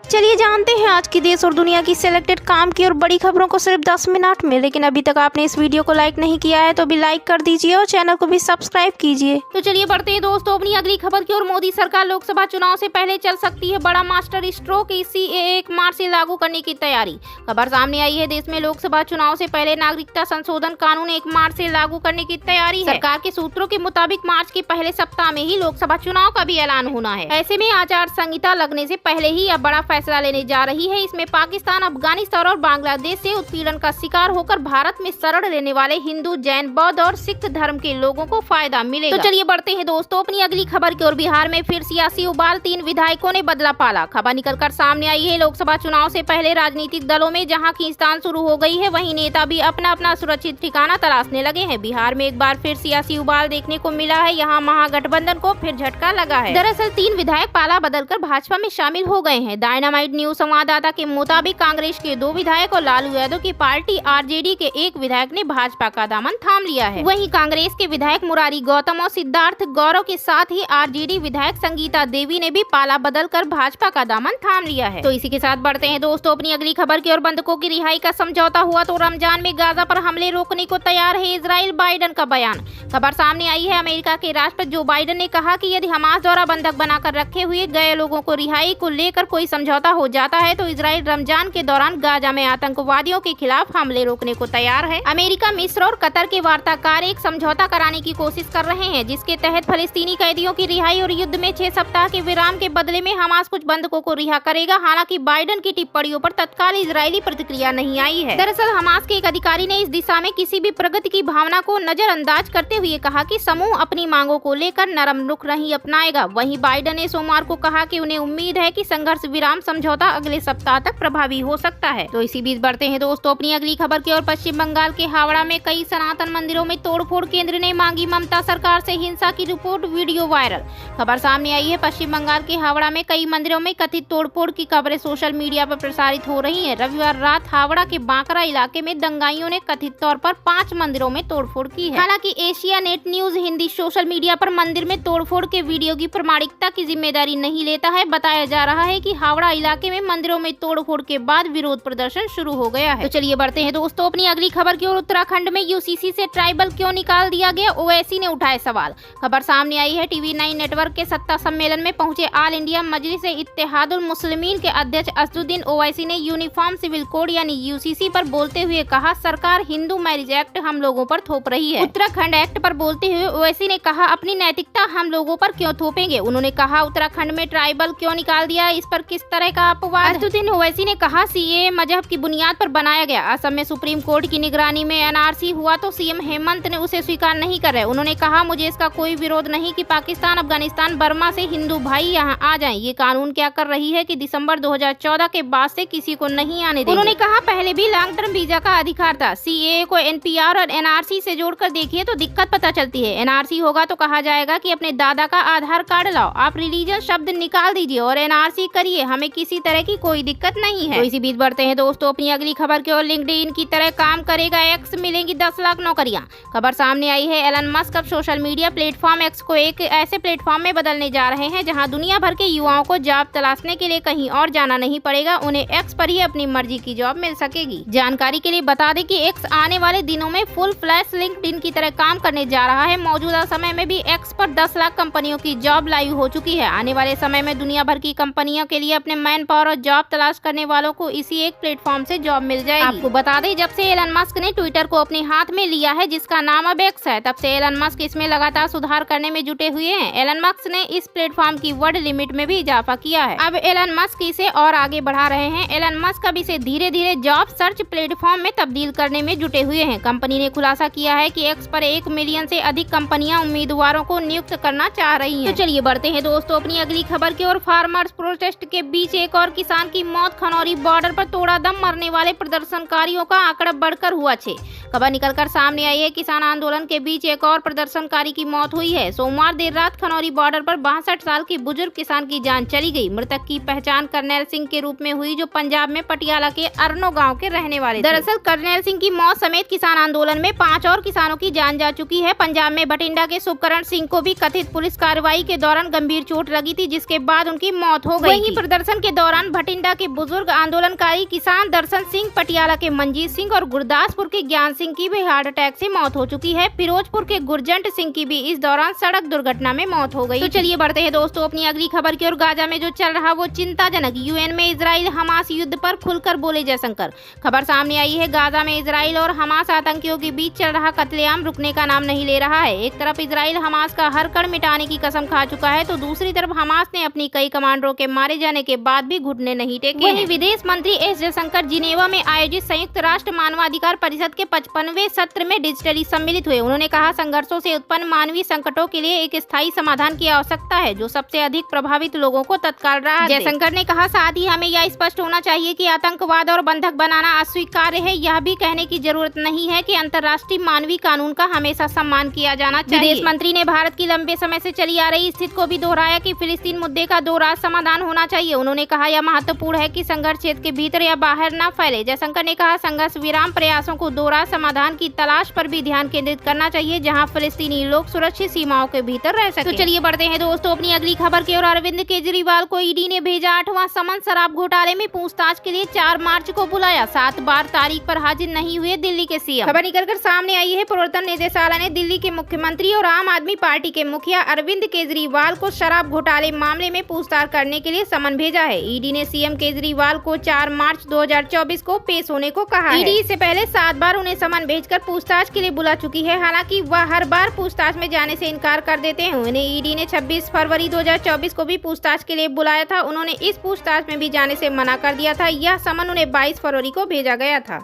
चलिए जानते हैं आज की देश और दुनिया की सिलेक्टेड काम की और बड़ी खबरों को सिर्फ 10 मिनट में। लेकिन अभी तक आपने इस वीडियो को लाइक नहीं किया है तो भी लाइक कर दीजिए और चैनल को भी सब्सक्राइब कीजिए। तो चलिए बढ़ते हैं दोस्तों अपनी अगली खबर की ओर। मोदी सरकार लोकसभा चुनाव से पहले चल सकती है बड़ा मास्टर स्ट्रोक, CAA 1 मार्च से लागू करने की तैयारी। खबर सामने आई है, देश में लोकसभा चुनाव से पहले नागरिकता संशोधन कानून 1 मार्च से लागू करने की तैयारी है। सरकार के सूत्रों के मुताबिक मार्च के पहले सप्ताह में ही लोकसभा चुनाव का भी ऐलान होना है। ऐसे में आचार संहिता लगने से पहले ही अब बड़ा फैसला लेने जा रही है। इसमें पाकिस्तान, अफगानिस्तान और बांग्लादेश से उत्पीड़न का शिकार होकर भारत में शरण लेने वाले हिंदू, जैन, बौद्ध और सिख धर्म के लोगों को फायदा मिलेगा। तो चलिए बढ़ते हैं दोस्तों अपनी अगली खबर की ओर। बिहार में फिर सियासी उबाल, 3 विधायकों ने बदला पाला। खबर निकलकर सामने आई है, लोकसभा चुनाव से पहले राजनीतिक दलों में जहां खींचतान शुरू हो गई है, वहीं नेता भी अपना अपना सुरक्षित ठिकाना तलाशने लगे हैं। बिहार में एक बार फिर सियासी उबाल देखने को मिला है। यहाँ महागठबंधन को फिर झटका लगा है। दरअसल 3 विधायक पाला बदलकर भाजपा में शामिल हो गए हैं। डायनामाइट न्यूज संवाददाता के मुताबिक कांग्रेस के 2 विधायक और लालू यादव की पार्टी आरजेडी के 1 विधायक ने भाजपा का दामन थाम लिया है। वहीं कांग्रेस के विधायक मुरारी गौतम और सिद्धार्थ गौरव के साथ ही आरजेडी विधायक संगीता देवी ने भी पाला बदलकर भाजपा का दामन थाम लिया है। तो इसी के साथ बढ़ते हैं दोस्तों अपनी अगली खबर की ओर। बंधकों की रिहाई का समझौता हुआ तो रमजान में गाजा पर हमले रोकने को तैयार है इजराइल, बाइडन का बयान। खबर सामने आई है, अमेरिका के राष्ट्रपति जो बाइडन ने कहा कि यदि हमास द्वारा बंधक बनाकर रखे हुए गए लोगों को रिहाई को लेकर कोई समझौता हो जाता है तो इजराइल रमजान के दौरान गाजा में आतंकवादियों के खिलाफ हमले रोकने को तैयार है। अमेरिका, मिस्र और कतर के वार्ताकार एक समझौता कराने की कोशिश कर रहे हैं, जिसके तहत फलस्तीनी कैदियों की रिहाई और युद्ध में 6 सप्ताह के विराम के बदले में हमास कुछ बंधकों को रिहा करेगा। हालांकि बाइडन की टिप्पणियों पर तत्काल इजरायली प्रतिक्रिया नहीं आई है। दरअसल हमास के एक अधिकारी ने इस दिशा में किसी भी प्रगति की भावना को नजरअंदाज करते हुए कहा कि समूह अपनी मांगों को लेकर नरम रुख नहीं अपनाएगा। वहीं बाइडन ने सोमवार को कहा कि उन्हें उम्मीद है कि संघर्ष विराम समझौता अगले सप्ताह तक प्रभावी हो सकता है। तो इसी बीच बढ़ते हैं दोस्तों अपनी अगली खबर की ओर। पश्चिम बंगाल के हावड़ा में कई सनातन मंदिरों में तोड़फोड़, केंद्र ने मांगी ममता सरकार से हिंसा की रिपोर्ट, वीडियो वायरल। खबर सामने आई है, पश्चिम बंगाल के हावड़ा में कई मंदिरों में कथित तोड़फोड़ की खबरें सोशल मीडिया पर प्रसारित हो रही है। रविवार रात हावड़ा के बांकरा इलाके में दंगाइयों ने कथित तौर पर 5 मंदिरों में तोड़फोड़ की है। हालांकि Asia net news Hindi social media पर मंदिर में तोड़फोड़ के वीडियो की प्रामाणिकता की जिम्मेदारी नहीं लेता है। बताया जा रहा है कि हावड़ा इलाके में मंदिरों में तोड़फोड़ के बाद विरोध प्रदर्शन शुरू हो गया है। तो चलिए बढ़ते हैं दोस्तों अपनी अगली खबर की ओर। उत्तराखंड में यूसीसी से ट्राइबल क्यों निकाल दिया गया, ओवैसी ने उठाए सवाल। खबर सामने आई है, TV9 नेटवर्क के सत्ता सम्मेलन में पहुंचे ऑल इंडिया मजलिस-ए-इत्तेहादुल मुस्लिमीन के अध्यक्ष असदुद्दीन ओवैसी ने यूनिफॉर्म सिविल कोड यानी यूसीसी पर बोलते हुए कहा, सरकार हिंदू मैरिज एक्ट हम लोगों पर थोप रही है। उत्तराखंड एक्ट पर बोलते हुए ओवैसी ने कहा, अपनी नैतिकता हम लोगों पर क्यों थोपेंगे। उन्होंने कहा, उत्तराखंड में ट्राइबल क्यों निकाल दिया, इस पर किस तरह का अपवाद। असदुद्दीन ओवैसी ने कहा, CAA मजहब की बुनियाद पर बनाया गया। असम में सुप्रीम कोर्ट की निगरानी में NRC हुआ तो CM हेमंत ने उसे स्वीकार नहीं कर रहे। उन्होंने कहा, मुझे इसका कोई विरोध नहीं कि पाकिस्तान, अफगानिस्तान, बर्मा से हिंदू भाई यहाँ आ जाएं। ये कानून क्या कर रही है कि दिसंबर 2014 के बाद से किसी को नहीं आने देंगे। उन्होंने कहा, पहले भी लॉन्ग टर्म वीजा का अधिकार था। CAA को NPR और NRC से जोड़कर देखिए तो दिक्कत पता चलती है। NRC होगा तो कहा जाएगा कि अपने दादा का आधार कार्ड लाओ, आप रिलीजन शब्द निकाल दीजिए और NRC करिए, हमें किसी तरह की कोई दिक्कत नहीं है। तो इसी बीच बढ़ते हैं दोस्तों अपनी अगली खबर की ओर। लिंक्डइन की तरह काम करेगा X, मिलेंगी 10 लाख नौकरियां। खबर सामने आई है, एलन मस्क अब सोशल मीडिया प्लेटफॉर्म X को एक ऐसे प्लेटफॉर्म में बदलने जा रहे हैं जहां दुनिया भर के युवाओं को जॉब तलाशने के लिए कहीं और जाना नहीं पड़ेगा। उन्हें X पर ही अपनी मर्जी की जॉब मिल सकेगी। जानकारी के लिए बता दें कि X आने वाले दिनों में फुल फ्लैश लिंक्डइन की तरह काम करने जा रहा है। मौजूदा समय में भी X पर 10 लाख कंपनियों की जॉब लाइव हो चुकी है। आने वाले समय में दुनिया भर की कंपनियों के लिए अपने मैन पावर और जॉब तलाश करने वालों को इसी एक प्लेटफॉर्म से जॉब मिल जाएगी। आपको बता दें, जब से एलन मस्क ने ट्विटर को अपने हाथ में लिया है, जिसका नाम अब X है, तब से एलन मस्क इसमें लगातार सुधार करने में जुटे हुए हैं। एलन मस्क ने इस प्लेटफॉर्म की वर्ड लिमिट में भी इजाफा किया है। अब एलन मस्क इसे और आगे बढ़ा रहे हैं। एलन मस्क अब इसे धीरे धीरे जॉब सर्च प्लेटफॉर्म में तब्दील करने में जुटे हुए हैं। कंपनी ने खुलासा किया है कि X पर 1 मिलियन से अधिक कंपनियां उम्मीदवारों को नियुक्त करना चाह रही हैं। तो चलिए बढ़ते हैं दोस्तों अपनी अगली खबर की ओर। फार्मर्स प्रोटेस्ट के बीच एक और किसान की मौत, खनौरी बॉर्डर पर तोड़ा दम, मरने वाले प्रदर्शनकारियों का आंकड़ा बढ़कर हुआ 6। खबर निकलकर सामने आई है, किसान आंदोलन के बीच एक और प्रदर्शनकारी की मौत हुई है। सोमवार देर रात खनौरी बॉर्डर पर 62 साल के बुजुर्ग किसान की जान चली गई। मृतक की पहचान कर्नैल सिंह के रूप में हुई, जो पंजाब में पटियाला के अरनो गांव के रहने वाले थे। दरअसल कर्नैल सिंह की मौत समेत किसान आंदोलन में 5 और किसानों की जान जा चुकी है। पंजाब में बठिंडा के शुभकरण सिंह को भी कथित पुलिस कार्रवाई के दौरान गंभीर चोट लगी थी, जिसके बाद उनकी मौत हो गई। वहीं प्रदर्शन आंदोलन के दौरान भटिंडा के बुजुर्ग आंदोलनकारी किसान दर्शन सिंह, पटियाला के मंजीत सिंह और गुरदासपुर के ज्ञान सिंह की भी हार्ट अटैक से मौत हो चुकी है। फिरोजपुर के गुरजंट सिंह की भी इस दौरान सड़क दुर्घटना में मौत हो गई। तो चलिए बढ़ते हैं दोस्तों अपनी अगली खबर की ओर। गाजा में जो चल रहा वो चिंताजनक, यूएन में इजराइल हमास युद्ध पर खुलकर बोले जयशंकर। खबर सामने आई है, गाजा में इजराइल और हमास आतंकियों के बीच चल रहा कत्लेआम रुकने का नाम नहीं ले रहा है। एक तरफ इजराइल हमास का हर कण मिटाने की कसम खा चुका है, तो दूसरी तरफ हमास ने अपनी कई कमांडरों के मारे जाने के बाद भी घुटने नहीं टेके। वहीं विदेश मंत्री एस जयशंकर जिनेवा में आयोजित संयुक्त राष्ट्र मानवाधिकार परिषद के 55वें सत्र में डिजिटली सम्मिलित हुए। उन्होंने कहा, संघर्षों से उत्पन्न मानवीय संकटों के लिए एक स्थायी समाधान की आवश्यकता है जो सबसे अधिक प्रभावित लोगों को तत्काल राहत दे। जयशंकर ने कहा, साथ ही हमें यह स्पष्ट होना चाहिए कि आतंकवाद और बंधक बनाना अस्वीकार्य है। यह भी कहने की जरूरत नहीं है कि अंतर्राष्ट्रीय मानवीय कानून का हमेशा सम्मान किया जाना चाहिए। विदेश मंत्री ने भारत की लंबे समय से चली आ रही स्थिति को भी दोहराया कि फिलिस्तीन मुद्दे का दो राष्ट्र समाधान होना चाहिए। उन्होंने कहा, यह महत्वपूर्ण है कि संघर्ष क्षेत्र के भीतर या बाहर न फैले। जयशंकर ने कहा, संघर्ष विराम प्रयासों को दो राष्ट्र समाधान की तलाश पर भी ध्यान केंद्रित करना चाहिए, जहां फिलिस्तीनी लोग सुरक्षित सीमाओं के भीतर रह सकें। तो चलिए बढ़ते हैं दोस्तों अपनी अगली खबर की ओर। अरविंद केजरीवाल को ईडी ने भेजा 8वां समन। शराब घोटाले में पूछताछ के लिए 4 मार्च को बुलाया। 7 बार तारीख पर हाजिर नहीं हुए दिल्ली के सीएम। खबर निकलकर सामने आई है, प्रवर्तन निदेशालय ने दिल्ली के मुख्यमंत्री और आम आदमी पार्टी के मुखिया अरविंद केजरीवाल को शराब घोटाले मामले में पूछताछ करने के लिए समन भेजा है। ईडी ने सीएम केजरीवाल को 4 मार्च 2024 को पेश होने को कहा है। ईडी इससे पहले 7 बार उन्हें समन भेजकर पूछताछ के लिए बुला चुकी है। हालांकि वह हर बार पूछताछ में जाने से इनकार कर देते हैं। उन्हें ईडी ने 26 फरवरी 2024 को भी पूछताछ के लिए बुलाया था। उन्होंने इस पूछताछ में भी जाने से मना कर दिया था। यह समन उन्हें 22 फरवरी को भेजा गया था।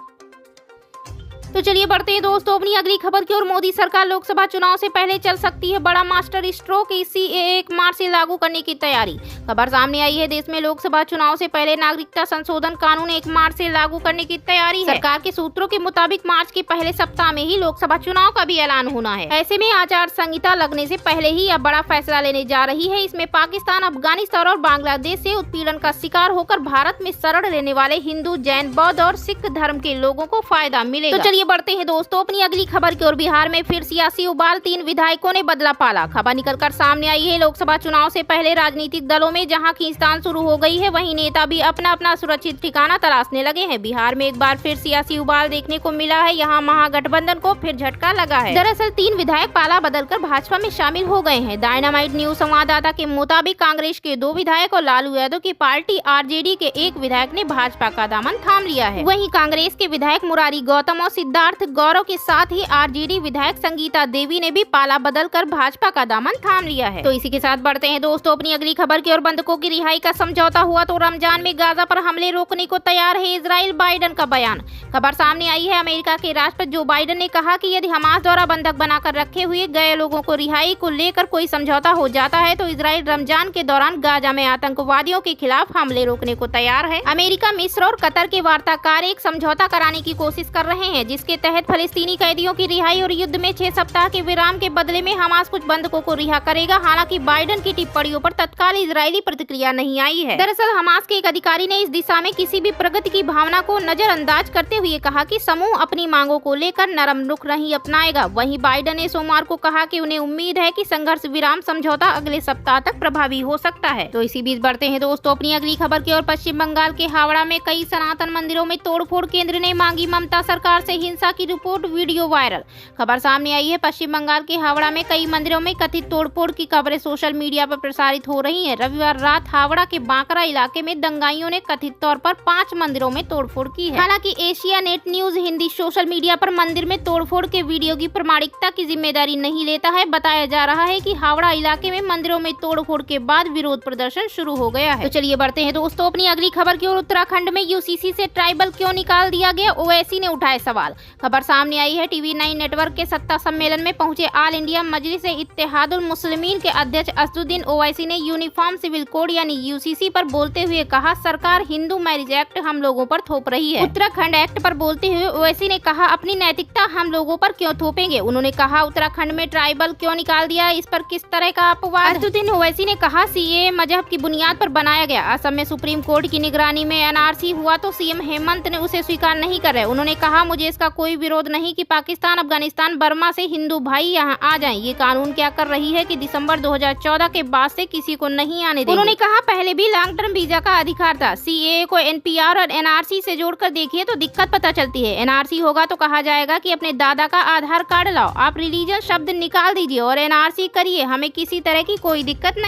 तो चलिए बढ़ते हैं दोस्तों अपनी अगली खबर की ओर। मोदी सरकार लोकसभा चुनाव से पहले चल सकती है बड़ा मास्टर स्ट्रोक, सीएए 1 मार्च से लागू करने की तैयारी। खबर सामने आई है, देश में लोकसभा चुनाव से पहले नागरिकता संशोधन कानून 1 मार्च से लागू करने की तैयारी है। सरकार के सूत्रों के मुताबिक मार्च के पहले सप्ताह में ही लोकसभा चुनाव का भी ऐलान होना है। ऐसे में आचार संहिता लगने से पहले ही अब बड़ा फैसला लेने जा रही है। इसमें पाकिस्तान, अफगानिस्तान और बांग्लादेश से उत्पीड़न का शिकार होकर भारत में शरण लेने वाले हिंदू, जैन, बौद्ध और सिख धर्म के लोगों को फायदा मिलेगा। तो चलिए बढ़ते हैं दोस्तों अपनी अगली खबर की ओर। बिहार में फिर सियासी उबाल, 3 विधायकों ने बदला पाला। खबर निकलकर सामने आई है, लोकसभा चुनाव से पहले राजनीतिक दलों में जहां खींचतान शुरू हो गई है, वहीं नेता भी अपना अपना सुरक्षित ठिकाना तलाशने लगे हैं। बिहार में एक बार फिर सियासी उबाल देखने को मिला है। यहाँ महागठबंधन को फिर झटका लगा है। दरअसल 3 विधायक पाला बदलकर भाजपा में शामिल हो गए हैं। डायनामाइट न्यूज संवाददाता के मुताबिक कांग्रेस के 2 विधायक और लालू यादव की पार्टी आरजेडी के 1 विधायक ने भाजपा का दामन थाम लिया है। वहीं कांग्रेस के विधायक मुरारी गौतम और सिद्धार्थ गौरव के साथ ही आरजेडी विधायक संगीता देवी ने भी पाला बदलकर भाजपा का दामन थाम लिया है। तो इसी के साथ बढ़ते हैं दोस्तों अपनी अगली खबर की ओर। बंधकों की रिहाई का समझौता हुआ तो रमजान में गाजा पर हमले रोकने को तैयार है इजराइल, बाइडन का बयान। खबर सामने आई है, अमेरिका के राष्ट्रपति जो बाइडन ने कहा कि यदि हमास द्वारा बंधक बनाकर रखे हुए गए लोगों को रिहाई को लेकर कोई समझौता हो जाता है तो इजराइल रमजान के दौरान गाजा में आतंकवादियों के खिलाफ हमले रोकने को तैयार है। अमेरिका, मिस्र और कतर के वार्ताकार एक समझौता कराने की कोशिश कर रहे हैं, जिसके तहत फलस्तीनी कैदियों की रिहाई और युद्ध में 6 सप्ताह के विराम के बदले में हमास कुछ बंधकों को रिहा करेगा। हालांकि बाइडन की टिप्पणियों पर तत्काल इजरायली प्रतिक्रिया नहीं आई है। दरअसल हमास के एक अधिकारी ने इस दिशा में किसी भी प्रगति की भावना को नजरअंदाज करते हुए कहा कि समूह अपनी मांगों को लेकर नरम रुख नहीं अपनाएगा। वहीं बाइडन ने सोमवार को कहा कि उन्हें उम्मीद है कि संघर्ष विराम समझौता अगले सप्ताह तक प्रभावी हो सकता है। तो इसी बीच बढ़ते हैं दोस्तों अपनी अगली खबर की ओर। पश्चिम बंगाल के हावड़ा में कई सनातन मंदिरों में तोड़फोड़, केंद्र ने मांगी ममता सरकार से हिंसा की रिपोर्ट, वीडियो वायरल। खबर सामने आई है, पश्चिम बंगाल के हावड़ा में कई मंदिरों में कथित तोड़फोड़ की खबरें सोशल मीडिया पर प्रसारित हो रही हैं। रविवार रात हावड़ा के बांकरा इलाके में दंगाइयों ने कथित तौर पर 5 मंदिरों में तोड़फोड़ की है। हालांकि Asia net news Hindi social media पर मंदिर में तोड़फोड़ के वीडियो की प्रामाणिकता की जिम्मेदारी नहीं लेता है। बताया जा रहा है कि हावड़ा इलाके में मंदिरों में तोड़फोड़ के बाद विरोध प्रदर्शन शुरू हो गया है। तो चलिए बढ़ते हैं दोस्तों अपनी अगली खबर की ओर। उत्तराखंड में यूसीसी से ट्राइबल क्यों निकाल दिया गया, ओवैसी ने उठाए सवाल। खबर सामने आई है, TV9 नेटवर्क के सत्ता सम्मेलन में पहुंचे आल इंडिया मजलिस इत्तेहादुल मुस्लिमीन के अध्यक्ष असदुद्दीन ओवैसी ने यूनिफॉर्म सिविल कोड यानी यूसीसी पर बोलते हुए कहा, सरकार हिंदू मैरिज एक्ट हम लोगों पर थोप रही है। उत्तराखंड एक्ट पर बोलते हुए ओवैसी ने कहा, अपनी नैतिकता हम लोगों पर क्यों थोपेंगे। उन्होंने कहा, उत्तराखंड में ट्राइबल क्यों निकाल दिया, इस पर किस तरह का अपवाद। असदुद्दीन ओवैसी ने कहा, सीएए मजहब की बुनियाद पर बनाया गया। असम में सुप्रीम कोर्ट की निगरानी में एनआरसी हुआ तो सीएम हेमंत ने उसे स्वीकार नहीं कर रहे। उन्होंने कहा, मुझे इसका का कोई विरोध नहीं कि पाकिस्तान, अफगानिस्तान, बर्मा से हिंदू भाई यहाँ आ जाएं। ये कानून क्या कर रही है कि दिसंबर 2014 के बाद से किसी को नहीं आने देंगे। उन्होंने कहा पहले भी लॉन्ग टर्म वीजा का अधिकार था। सीएए को एनपीआर और एनआरसी से जोड़कर देखिए तो दिक्कत पता चलती है। एनआरसी होगा तो कहा जाएगा कि अपने दादा का आधार कार्ड लाओ, आप रिलीजन शब्द निकाल दीजिए और एनआरसी करिए, हमें किसी तरह की कोई दिक्कत नहीं।